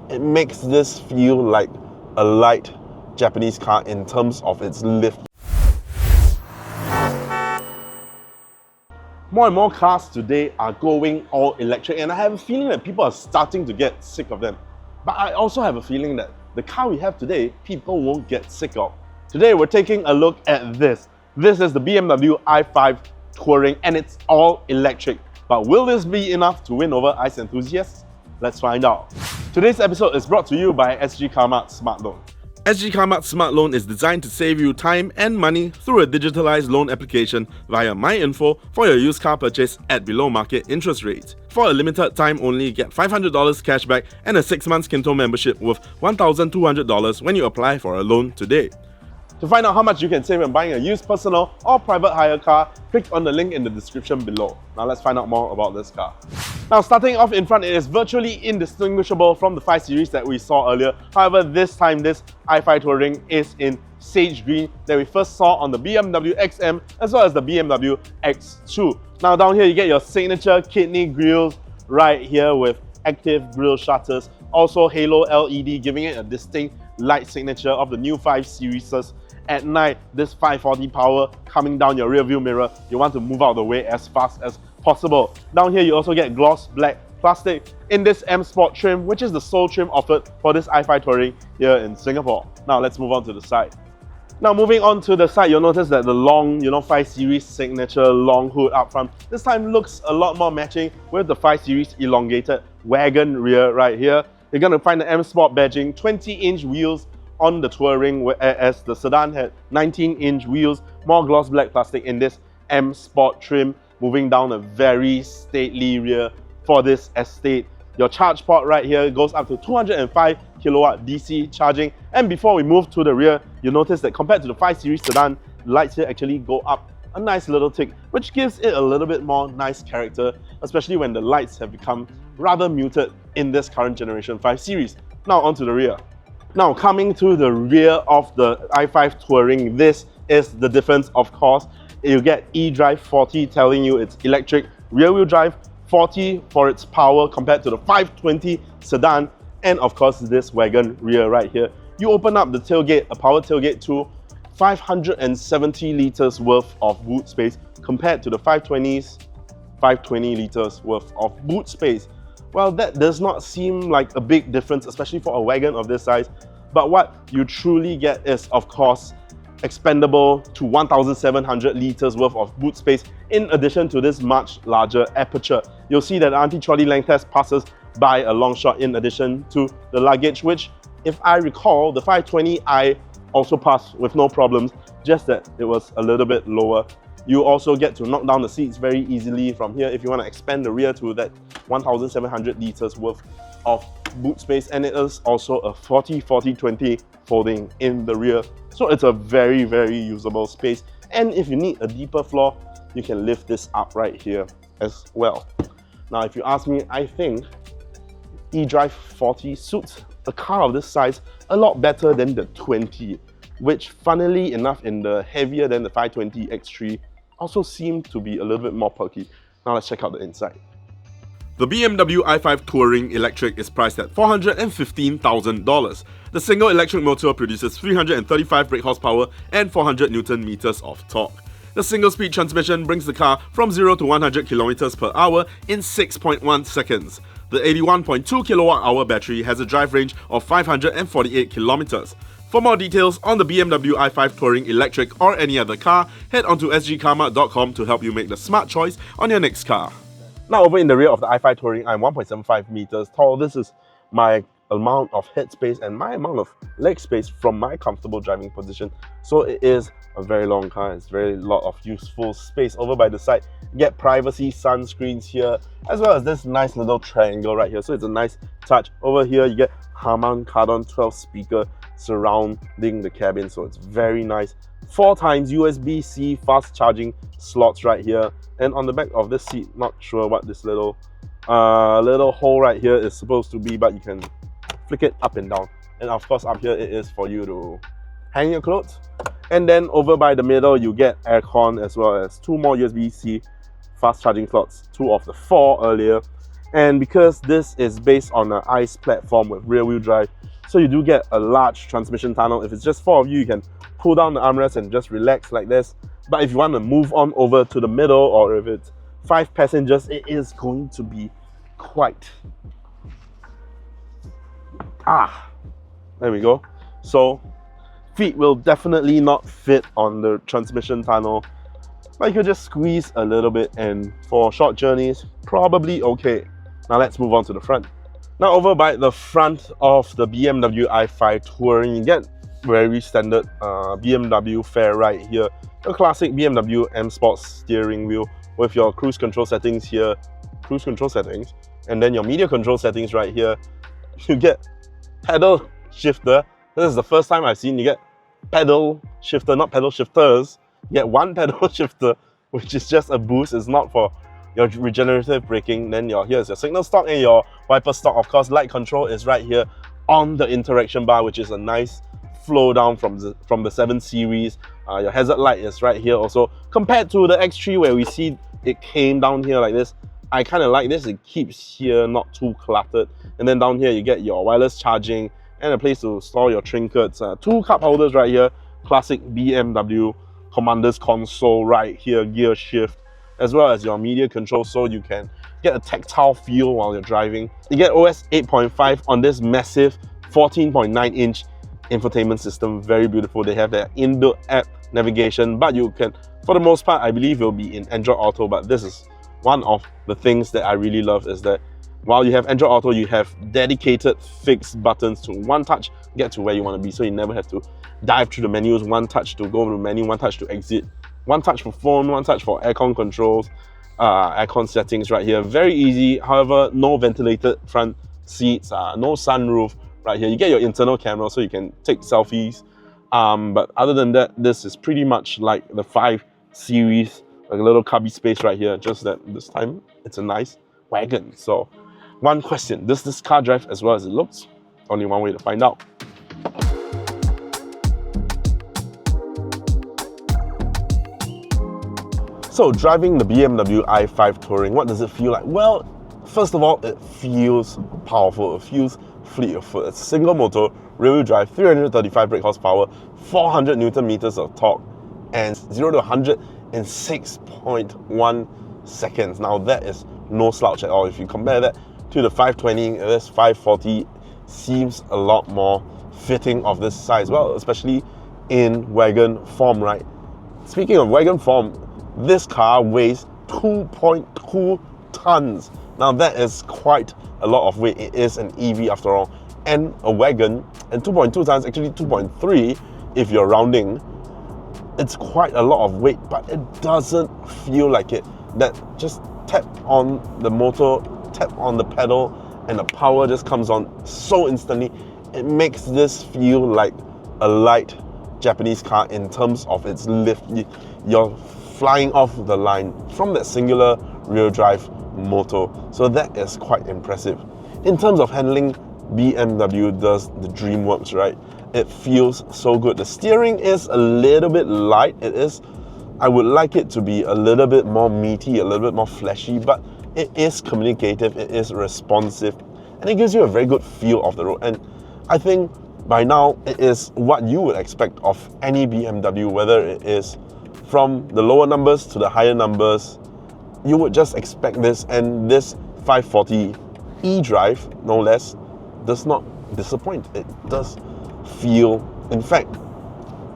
it makes this feel like a light Japanese car in terms of its lift. More and more cars today are going all electric, and I have a feeling that people are starting to get sick of them. But I also have a feeling that the car we have today, people won't get sick of. Today we're taking a look at this. This is the BMW i5 Touring, and it's all electric. But will this be enough to win over ICE enthusiasts? Let's find out. Today's episode is brought to you by Sgcarmart Smart Loan. Sgcarmart Smart Loan is designed to save you time and money through a digitalized loan application via MyInfo for your used car purchase at below market interest rates. For a limited time only, get $500 cashback and a 6-month Kinto membership worth $1,200 when you apply for a loan today. To find out how much you can save when buying a used personal or private hire car, click on the link in the description below. Now let's find out more about this car. Now starting off in front, it is virtually indistinguishable from the 5 Series that we saw earlier. However, this time this i5 Touring is in sage green that we first saw on the BMW XM as well as the BMW X2. Now down here you get your signature kidney grills right here with active grille shutters. Also halo LED giving it a distinct light signature of the new 5 Series. At night, this 540 power coming down your rear view mirror, you want to move out of the way as fast as possible. Down here you also get gloss black plastic in this M Sport trim, which is the sole trim offered for this i5 Touring here in Singapore. Now let's move on to the side. Now moving on to the side, you'll notice that the long, 5 Series signature long hood up front this time looks a lot more matching with the 5 Series elongated wagon rear right here. You're going to find the M Sport badging, 20-inch wheels on the Touring, whereas the sedan had 19-inch wheels, more gloss black plastic in this M Sport trim, moving down a very stately rear for this estate. Your charge port right here goes up to 205 kilowatt DC charging. And before we move to the rear, you notice that compared to the 5 Series sedan, the lights here actually go up a nice little tick, which gives it a little bit more nice character, especially when the lights have become rather muted in this current generation 5 Series. Now onto the rear. Now coming to the rear of the i5 Touring, this is the difference, of course. You get eDrive40 telling you it's electric rear-wheel drive, 40 for its power compared to the 520 sedan, and of course this wagon rear right here. You open up the tailgate, a power tailgate to 570 liters worth of boot space compared to the 520's 520 liters worth of boot space. Well, that does not seem like a big difference, especially for a wagon of this size. But what you truly get is, of course, expandable to 1,700 liters worth of boot space in addition to this much larger aperture. You'll see that the anti-trolley length test passes by a long shot in addition to the luggage, which, if I recall, the 520i also passed with no problems, just that it was a little bit lower. You also get to knock down the seats very easily from here if you want to expand the rear to that 1,700 liters worth of boot space, and it is also a 40-40-20 folding in the rear. So it's a very, very usable space. And if you need a deeper floor, you can lift this up right here as well. Now, if you ask me, I think eDrive40 suits a car of this size a lot better than the 20, which funnily enough in the heavier than the 520 X3 also seemed to be a little bit more perky. Now let's check out the inside. The BMW i5 Touring Electric is priced at $415,000. The single electric motor produces 335 brake horsepower and 400 Newton meters of torque. The single-speed transmission brings the car from 0 to 100 km per hour in 6.1 seconds. The 81.2 kWh battery has a drive range of 548 kilometers. For more details on the BMW i5 Touring Electric or any other car, head on to sgcarmart.com to help you make the smart choice on your next car. Now over in the rear of the i5 Touring, I'm 1.75 meters tall. This is my amount of headspace and my amount of leg space from my comfortable driving position. So it is a very long car. It's very lot of useful space. Over by the side, you get privacy sunscreens here, as well as this nice little triangle right here. So it's a nice touch. Over here, you get Harman Kardon 12 speaker surrounding the cabin. So it's very nice. 4 times USB-C fast charging slots right here. And on the back of this seat, not sure what this little hole right here is supposed to be, but you can flick it up and down. And of course up here it is for you to hang your clothes. And then over by the middle you get aircon as well as 2 more USB-C fast charging slots, 2 of the 4 earlier. And because this is based on an ICE platform with rear-wheel drive, so you do get a large transmission tunnel. If it's just 4 of you, you can pull down the armrest and just relax like this. But if you want to move on over to the middle, or if it's 5 passengers, it is going to be quite... there we go. So feet will definitely not fit on the transmission tunnel, but you could just squeeze a little bit, and for short journeys, probably okay. Now let's move on to the front. Now over by the front of the BMW i5 Touring, you get very standard BMW fare right here. Your classic BMW M Sport steering wheel with your cruise control settings here, and then your media control settings right here. You get pedal shifter. This is the first time I've seen you get pedal shifter, not pedal shifters. You get one pedal shifter, which is just a boost. It's not for your regenerative braking. Then here's your signal stock and your wiper stock. Of course, light control is right here on the interaction bar, which is a nice flow down from the 7 Series. Your hazard light is right here also. Compared to the X3 where we see it came down here like this, I kind of like this. It keeps here not too cluttered. And then down here you get your wireless charging and a place to store your trinkets. 2 cup holders right here. Classic BMW commander's console right here, gear shift, as well as your media control, so you can get a tactile feel while you're driving. You get OS 8.5 on this massive 14.9-inch infotainment system. Very beautiful. They have their inbuilt app navigation, but you can, for the most part, I believe it'll be in Android Auto. But this is one of the things that I really love, is that while you have Android Auto, you have dedicated fixed buttons to one touch get to where you want to be, so you never have to dive through the menus. One touch to go to the menu, one touch to exit, one touch for phone, one touch for aircon controls, aircon settings right here. Very easy. However, no ventilated front seats, no sunroof right here. You get your internal camera so you can take selfies. But other than that, this is pretty much like the 5 Series, like a little cubby space right here, just that this time it's a nice wagon. So one question, does this car drive as well as it looks? Only one way to find out. So driving the BMW i5 Touring, what does it feel like? Well, first of all, it feels powerful. It feels fleet of foot. It's a single motor, rear-wheel drive, 335 brake horsepower, 400 Newton meters of torque, and 0 to 100 in 6.1 seconds. Now that is no slouch at all. If you compare that to the 520, this 540 seems a lot more fitting of this size. Well, especially in wagon form, right? Speaking of wagon form, this car weighs 2.2 tons. Now that is quite a lot of weight. It is an EV after all, and a wagon, and 2.2 tons, actually 2.3 if you're rounding. It's quite a lot of weight, but it doesn't feel like it. That just tap on the motor, tap on the pedal, and the power just comes on so instantly. It makes this feel like a light Japanese car in terms of its lift. You're flying off the line from that singular rear drive motor. So that is quite impressive. In terms of handling, BMW does the dream works, right? It feels so good. The steering is a little bit light. It is, I would like it to be a little bit more meaty, a little bit more fleshy, but it is communicative, it is responsive, and it gives you a very good feel of the road. And I think by now it is what you would expect of any BMW, whether it is from the lower numbers to the higher numbers. You would just expect this, and this 540 eDrive, no less, does not disappoint. It does feel, in fact,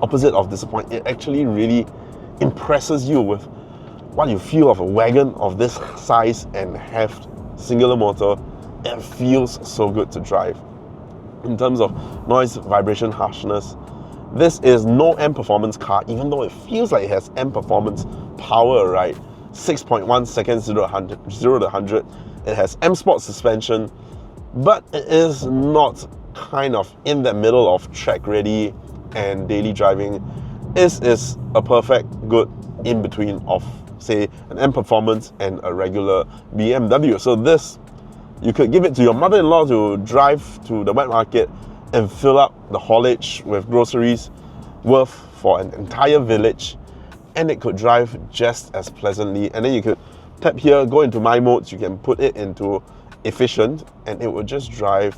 opposite of disappoint. It actually really impresses you with what you feel of a wagon of this size and heft, singular motor. It feels so good to drive. In terms of noise, vibration, harshness, this is no M performance car, even though it feels like it has M performance power, right? 6.1 seconds 0 to 100. It has M Sport suspension, but it is not kind of in the middle of track ready and daily driving. This is a perfect good in between of, say, an M performance and a regular BMW. So this, you could give it to your mother-in-law to drive to the wet market and fill up the haulage with groceries worth for an entire village, and it could drive just as pleasantly. And then you could tap here, go into my modes, you can put it into efficient, and it would just drive.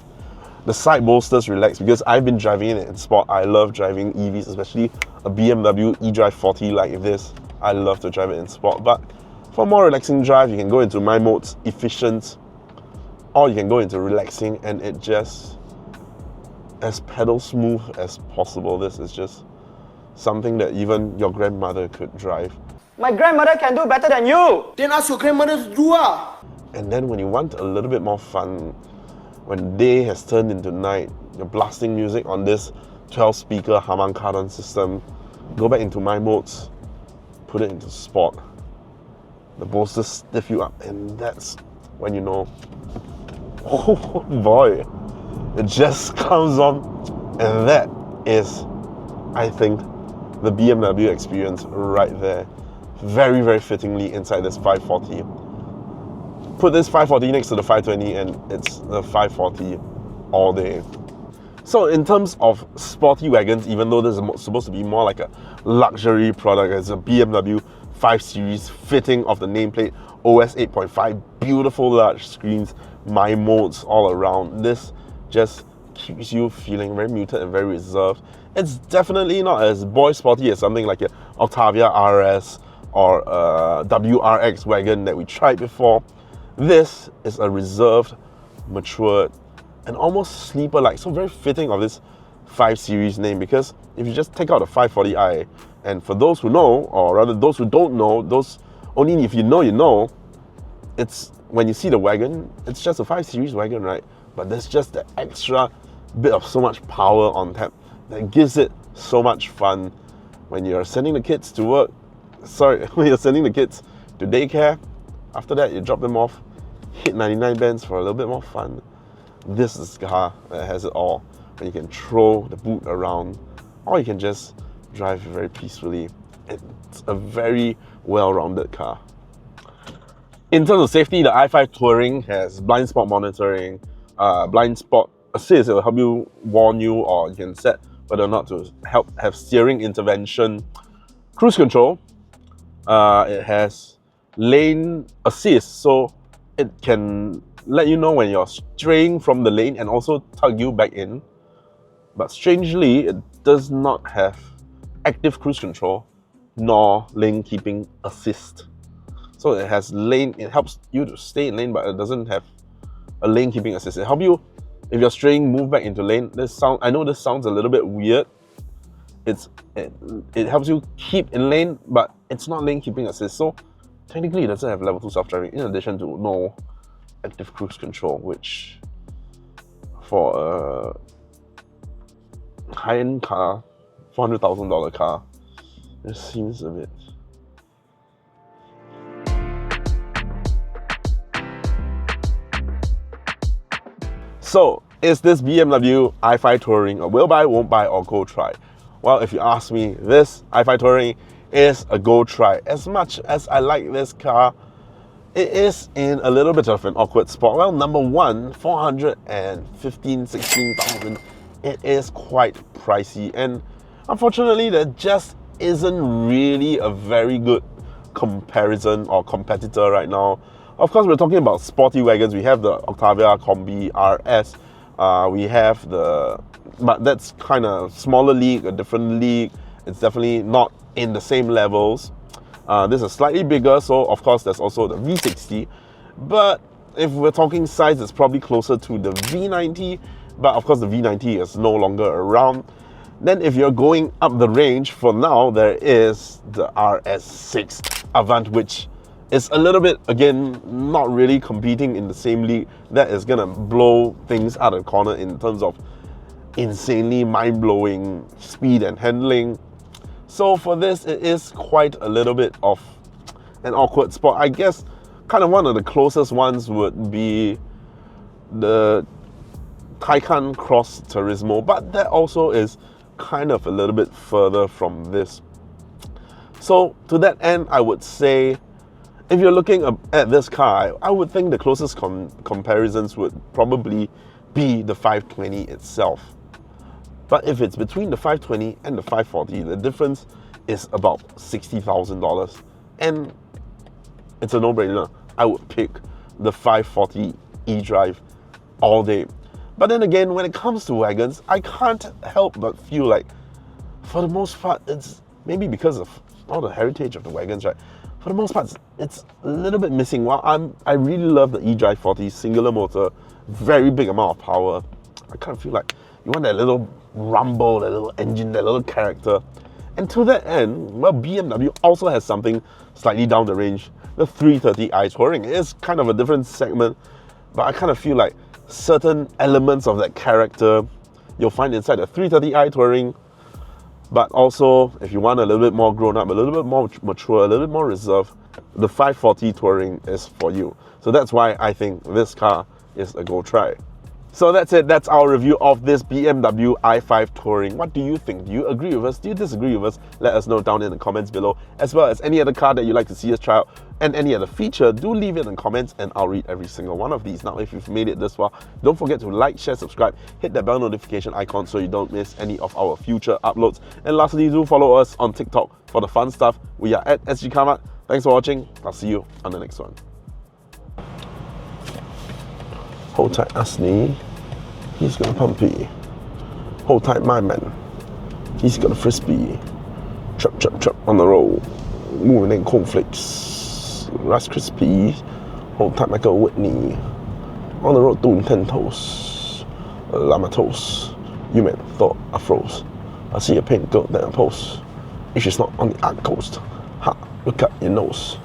The side bolsters relax because I've been driving it in sport. I love driving EVs, especially a BMW eDrive40 like this. I love to drive it in sport. But for a more relaxing drive, you can go into my modes, efficient, or you can go into relaxing, and it just as pedal smooth as possible. This is just something that even your grandmother could drive. My grandmother can do better than you! Then ask your grandmother to do And then when you want a little bit more fun, when day has turned into night, you're blasting music on this 12-speaker Harman Kardon system, go back into my modes, put it into sport. The bolsters stiff you up, and that's when you know, oh boy, it just comes on. And that is, I think, the BMW experience right there. Very, very fittingly inside this 540. Put this 540 next to the 520 and it's the 540 all day. So in terms of sporty wagons, even though this is supposed to be more like a luxury product, it's a BMW 5 Series fitting of the nameplate, OS 8.5, beautiful large screens, my modes all around. This just keeps you feeling very muted and very reserved. It's definitely not as boy sporty as something like an Octavia RS or a WRX wagon that we tried before. This is a reserved, matured, and almost sleeper-like, so very fitting of this 5 Series name, because if you just take out a 540i, and for those who know, or rather those who don't know, those only if you know, you know, it's when you see the wagon, it's just a 5 Series wagon, right? But there's just the extra bit of so much power on tap that gives it so much fun when you're sending the kids to work. Sorry, when you're sending the kids to daycare. After that, you drop them off, hit 99 bends for a little bit more fun. This is a car that has it all. And you can throw the boot around, or you can just drive very peacefully. It's a very well-rounded car. In terms of safety, the i5 Touring has blind spot monitoring, blind spot assist. It will help you, warn you, or you can set whether or not to have steering intervention. Cruise control. It has lane assist, so it can let you know when you're straying from the lane and also tug you back in. But strangely, it does not have active cruise control nor lane keeping assist. So it has lane, it helps you to stay in lane, but it doesn't have a lane keeping assist. It helps you, if you're straying, move back into lane. I know this sounds a little bit weird. It helps you keep in lane, but it's not lane keeping assist. So technically it doesn't have level 2 self-driving, in addition to no active cruise control, which for a high-end car, $400,000 car, it seems a bit. So, is this BMW i5 Touring a will buy, won't buy, or go try? Well, if you ask me, this i5 Touring is a go try. As much as I like this car, it is in a little bit of an awkward spot. Well, number one, 16,000. It is quite pricey, and unfortunately, there just isn't really a very good comparison or competitor right now. Of course, we're talking about sporty wagons. We have the Octavia Combi RS. We have but that's kind of smaller league, a different league. It's definitely not in the same levels. This is slightly bigger, so of course there's also the V60. But if we're talking size, it's probably closer to the V90. But of course the V90 is no longer around. Then if you're going up the range, for now there is the RS6 Avant, which is a little bit, again, not really competing in the same league. That is gonna blow things out of the corner in terms of insanely mind-blowing speed and handling. So for this, it is quite a little bit of an awkward spot. I guess kind of one of the closest ones would be the Taycan Cross Turismo, but that also is kind of a little bit further from this. So to that end, I would say, if you're looking at this car, I would think the closest comparisons would probably be the 520 itself. But if it's between the 520 and the 540, the difference is about $60,000. And it's a no-brainer. I would pick the 540 eDrive all day. But then again, when it comes to wagons, I can't help but feel like, for the most part, it's maybe because of all the heritage of the wagons, right? For the most part, it's a little bit missing. While I really love the eDrive40 singular motor, very big amount of power, I kind of feel like you want that little rumble, that little engine, that little character. And to that end, well, BMW also has something slightly down the range. The 330i Touring is kind of a different segment, but I kind of feel like certain elements of that character you'll find inside the 330i Touring. But also, if you want a little bit more grown up, a little bit more mature, a little bit more reserved, the 540 Touring is for you. So that's why I think this car is a go try. So that's it, that's our review of this BMW i5 Touring. What do you think? Do you agree with us? Do you disagree with us? Let us know down in the comments below, as well as any other car that you'd like to see us try out and any other feature. Do leave it in the comments and I'll read every single one of these. Now, if you've made it this far, don't forget to like, share, subscribe, hit that bell notification icon so you don't miss any of our future uploads. And lastly, do follow us on TikTok for the fun stuff. We are at Sgcarmart. Thanks for watching. I'll see you on the next one. Hold tight, Asni. He's got a pumpy. Hold tight, my man. He's got a frisbee. Chop, chop, chop on the roll. Moving in cornflakes. Rice Krispies. Hold tight, Michael Whitney. On the road doing 10 toes. Llama toes. You meant thought I froze. I see a pink goat that I post. If she's not on the art coast. Ha, look at your nose.